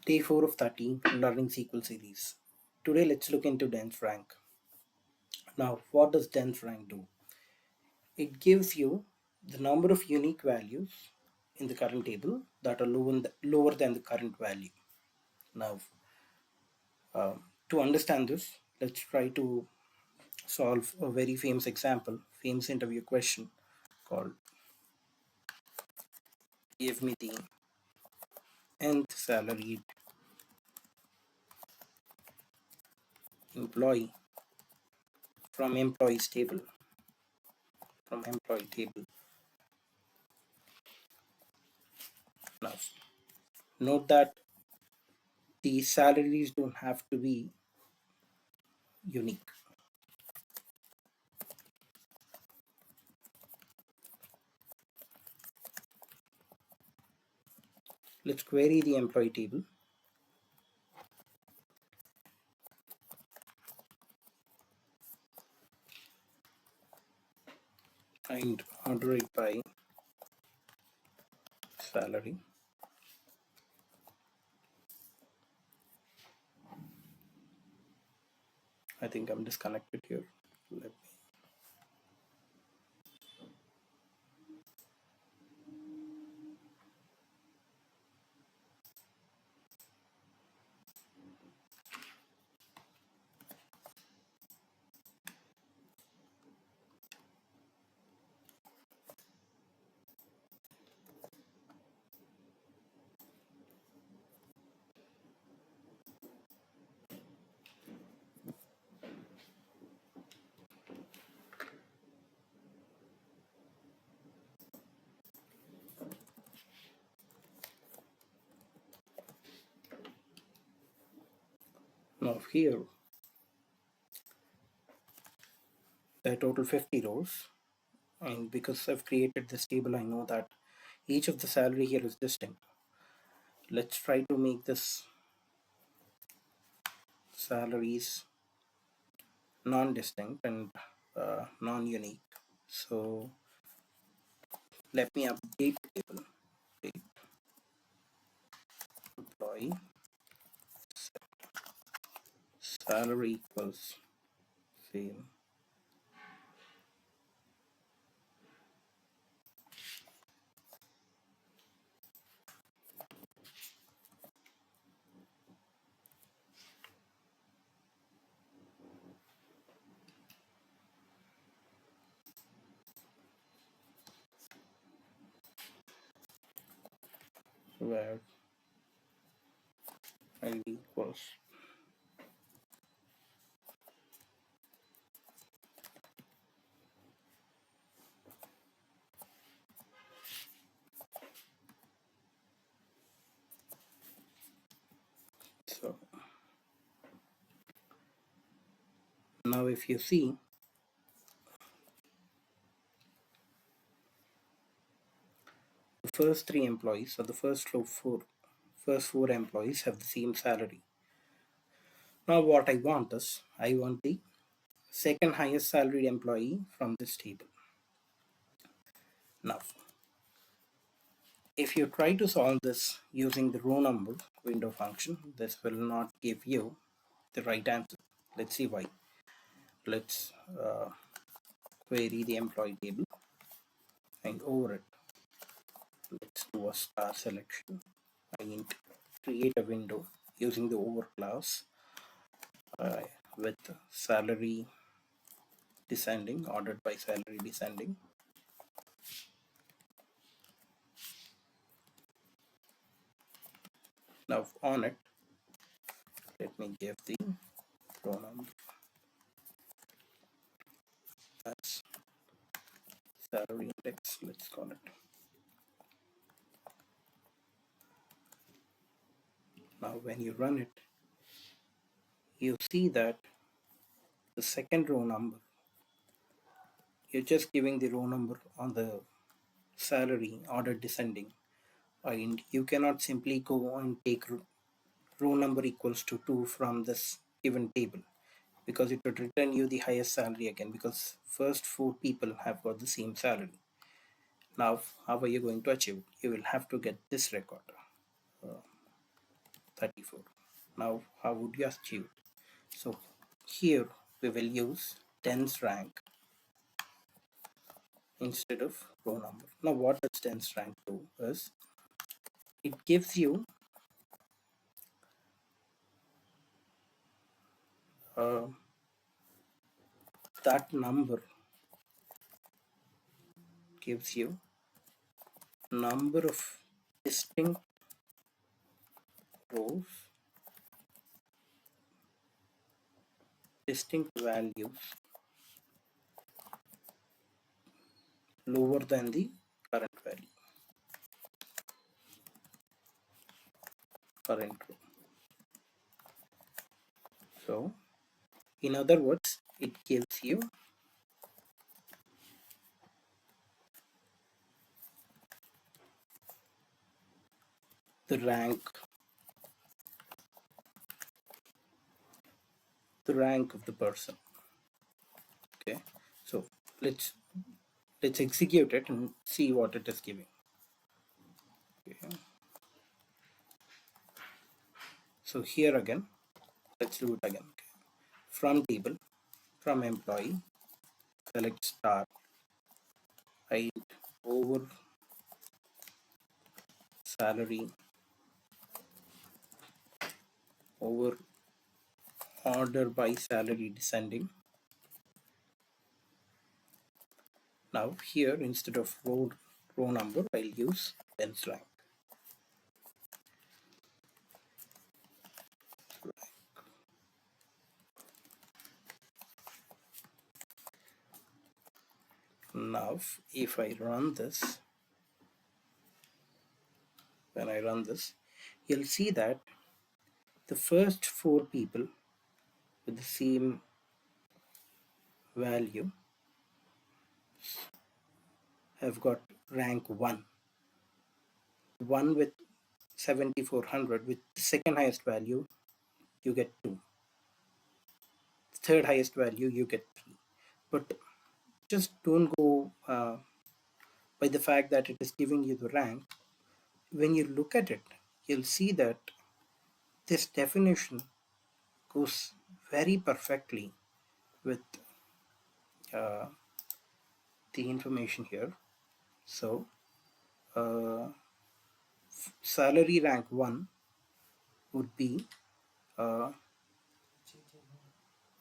Day 4 of 13 Learning SQL series. Today let's look into dense rank. Now, what does dense rank do? It gives you the number of unique values in the current table that are lower than the current value. Now, to understand this, let's try to solve a very famous example, famous interview question called give me the nth salaried employee from employees table. From employee table. Now, note that the salaries don't have to be unique. Let's query the employee table and order it by salary. I think I'm disconnected here. Let me. Now here, there are total 50 rows, and because I've created this table, I know that each of the salary here is distinct. Let's try to make this salaries non-distinct and non-unique. So let me update the table. Update employee salary equals same. Where ID equals so. Now if you see, the first three employees or the first four employees have the same salary. Now what I want is I want the second highest salaried employee from this table. Now if you try to solve this using the row number window function, this will not give you the right answer. Let's see why. Let's query the employee table and over it let's do a star selection and create a window using the over class with salary descending, ordered by salary descending. Now on it, let me give the row number as salary index, let's call it. Now when you run it, you see that the second row number, you're just giving the row number on the salary order descending, and you cannot simply go and take row number equals to 2 from this given table, because it would return you the highest salary again, because first four people have got the same salary. Now how are you going to achieve it? You will have to get this record. 34. Now how would you achieve it? So here we will use tens rank instead of row number. Now what does tens rank do is it gives you uh, that number gives you number of distinct rows, distinct values lower than the current value, current row. So in other words, it gives you the rank of the person. Okay, so let's execute it and see what it is giving. Okay. So here again, let's do it again. Okay. From table, from employee, select star, height over salary over order by salary descending. Now here instead of row number, I'll use tens rank. Now if I run this, when I run this, you'll see that the first 4 people with the same value have got rank 1. 1 with 7400, with the second highest value you get 2. Third highest value you get 3. But just don't go by the fact that it is giving you the rank. When you look at it, you'll see that this definition goes very perfectly with uh, the information here. So salary rank 1 would be uh,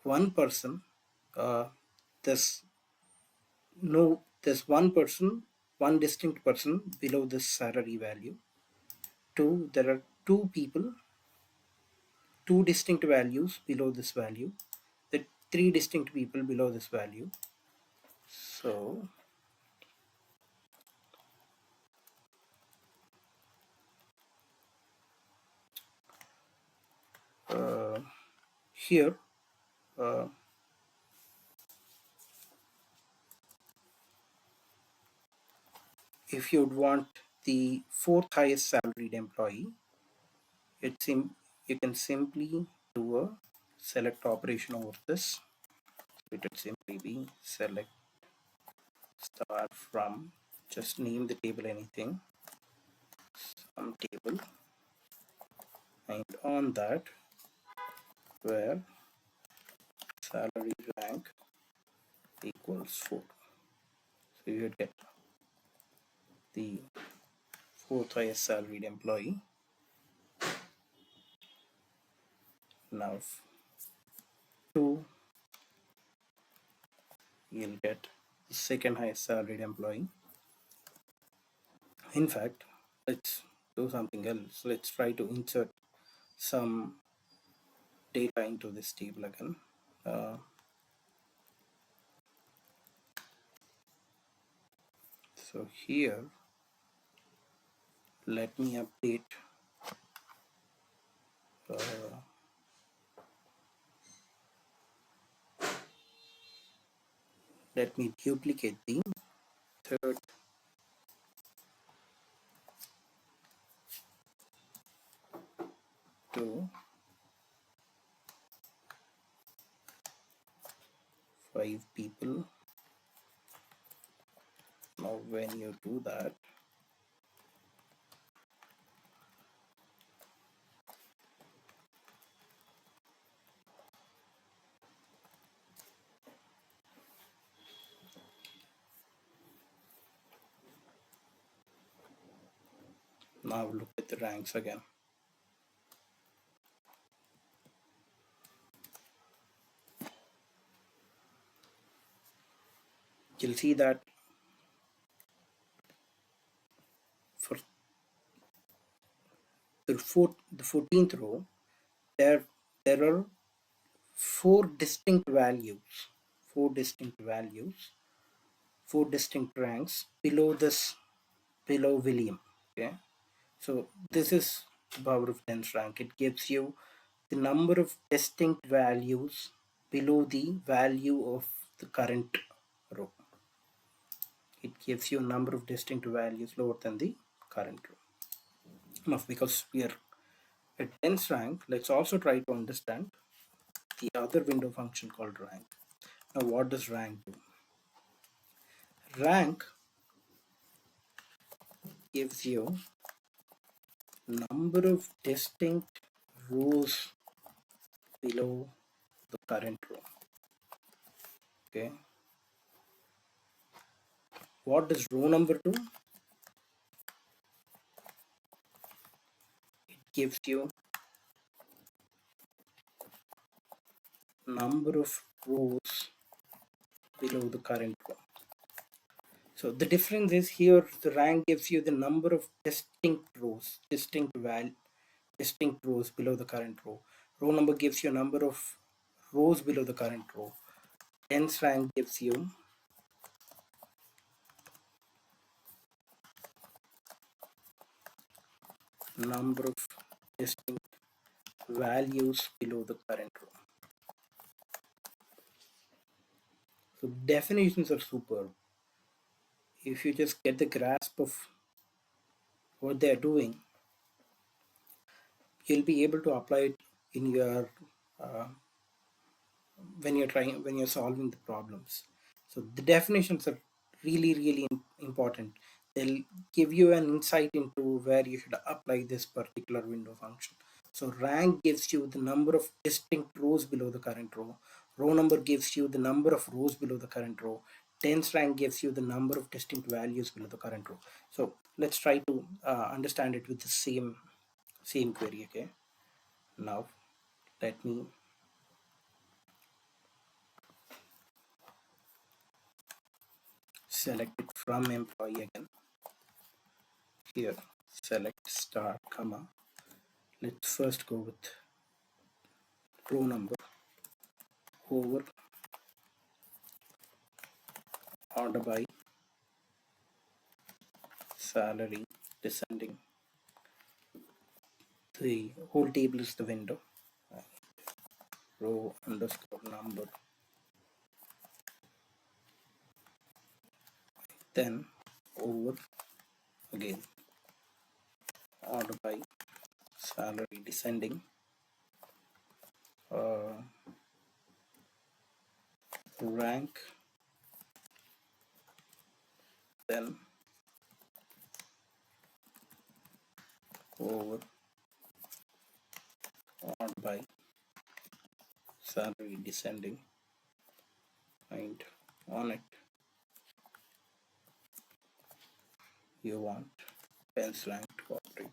one person. There's one person, one distinct person below this salary value. 2, there are 2 people, 2 distinct values below this value. The 3 distinct people below this value. So here uh, if you'd want the 4th highest salaried employee, you can simply do a select operation over this. It would simply be select star from, just name the table anything, some table, and on that where salary rank equals 4. So you would get the 4th highest salaried employee. Now 2, you'll get the 2nd highest salaried employee. In fact, let's do something else. Let's try to insert some data into this table again. So here, let me update let me duplicate the 3rd to 5 people. Now when you do that, Now look at the ranks again. You'll see that for the 14th row, there are four distinct values, four distinct values, four distinct ranks below this, below William. Okay, so this is the power of dense rank. It gives you the number of distinct values below the value of the current row. It gives you a number of distinct values lower than the current row. Now, because we are at dense rank, let's also try to understand the other window function called rank. Now, what does rank do? Rank gives you number of distinct rows below the current row. Okay. What does row number do? It gives you number of rows below the current row. So the difference is here the rank gives you the number of distinct rows, distinct rows below the current row. Row number gives you a number of rows below the current row. Dense rank gives you number of distinct values below the current row. So definitions are superb. If you just get the grasp of what they're doing, you'll be able to apply it in your uh, when you're solving the problems. So the definitions are really important. They'll give you an insight into where you should apply this particular window function. So rank gives you the number of distinct rows below the current row. Row number gives you the number of rows below the current row. Dense rank gives you the number of distinct values below the current row. So let's try to understand it with the same query. Okay, now let me select it from employee again. Here select star comma, let's first go with row number over order by salary descending. The whole table is the window. Row underscore number, then over again order by salary descending, uh, rank, then over order by salary descending, and on it you want dense rank to operate.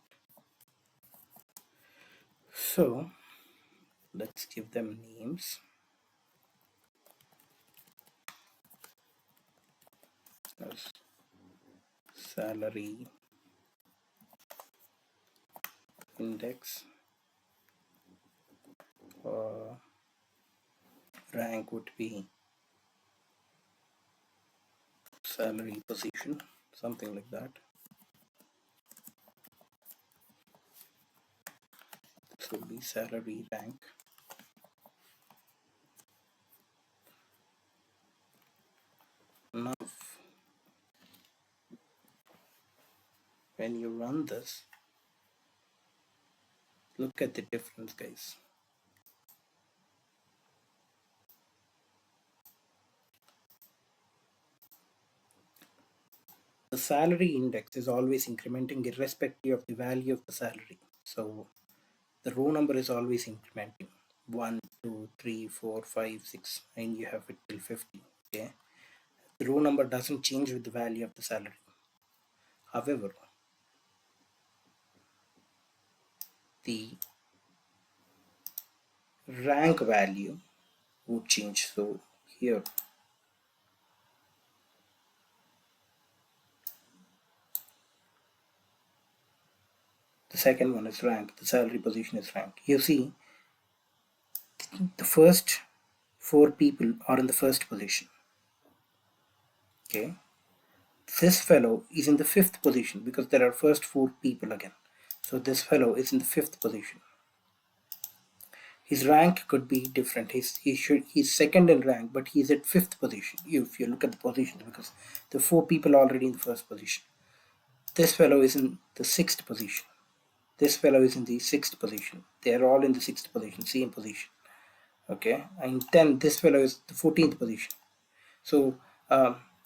So let's give them names as salary index, uh, rank would be salary position, something like that. This will be salary rank. Now when you run this, look at the difference, guys. The salary index is always incrementing irrespective of the value of the salary. So the row number is always incrementing 1, 2, 3, 4, 5, 6, and you have it till 50. Okay, the row number doesn't change with the value of the salary. However, the rank value would change. So here the second one is rank, the salary position is rank. You see, the first four people are in the first position. Okay, this fellow is in the fifth position because there are first four people again. So this fellow is in the fifth position. His rank could be different. He's second in rank, but he's at fifth position. If you look at the positions, because the four people are already in the first position. This fellow is in the sixth position. This fellow is in the sixth position. They are all in the sixth position, same position. Okay, and then this fellow is the 14th position. So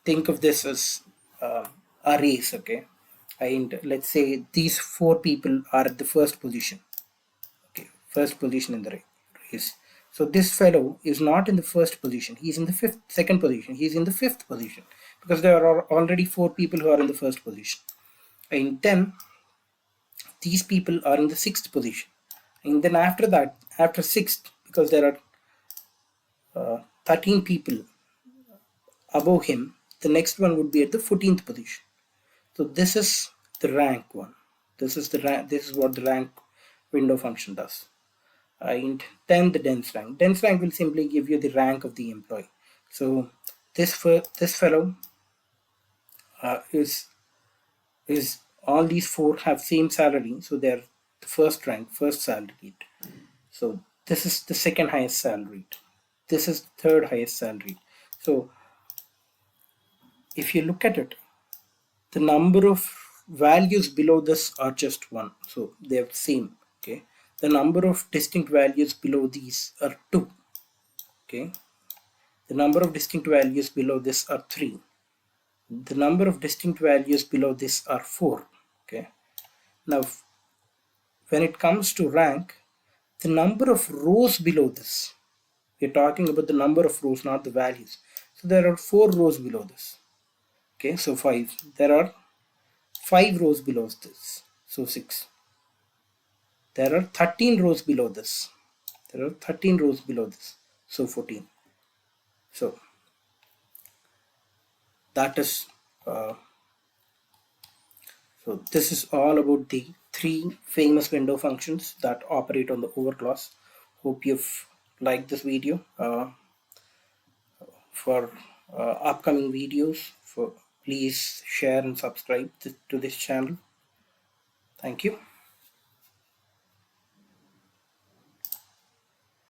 think of this as a race. Okay, and let's say these four people are at the first position. Okay, first position in the race. So this fellow is not in the first position. He's in the second position. He's in the fifth position because there are already four people who are in the first position. And then these people are in the sixth position. And then after that, after sixth, because there are 13 people above him, the next one would be at the 14th position. So this is the rank one. This is the rank. This is what the rank window function does. And then the dense rank. Dense rank will simply give you the rank of the employee. So this fellow is all these four have same salary, so they're the first rank, first salary. So this is the second highest salary. This is the third highest salary. So if you look at it, the number of values below this are just one, so they're same. Okay, the number of distinct values below these are two. Okay, the number of distinct values below this are three. The number of distinct values below this are four. Okay, now when it comes to rank, the number of rows below this, we're talking about the number of rows, not the values. So there are four rows below this. Okay, so five. There are five rows below this, so six. There are 13 rows below this. There are 13 rows below this, so 14. So that is so this is all about the three famous window functions that operate on the overclass. Hope you've liked this video. For upcoming videos, please share and subscribe to this channel. Thank you.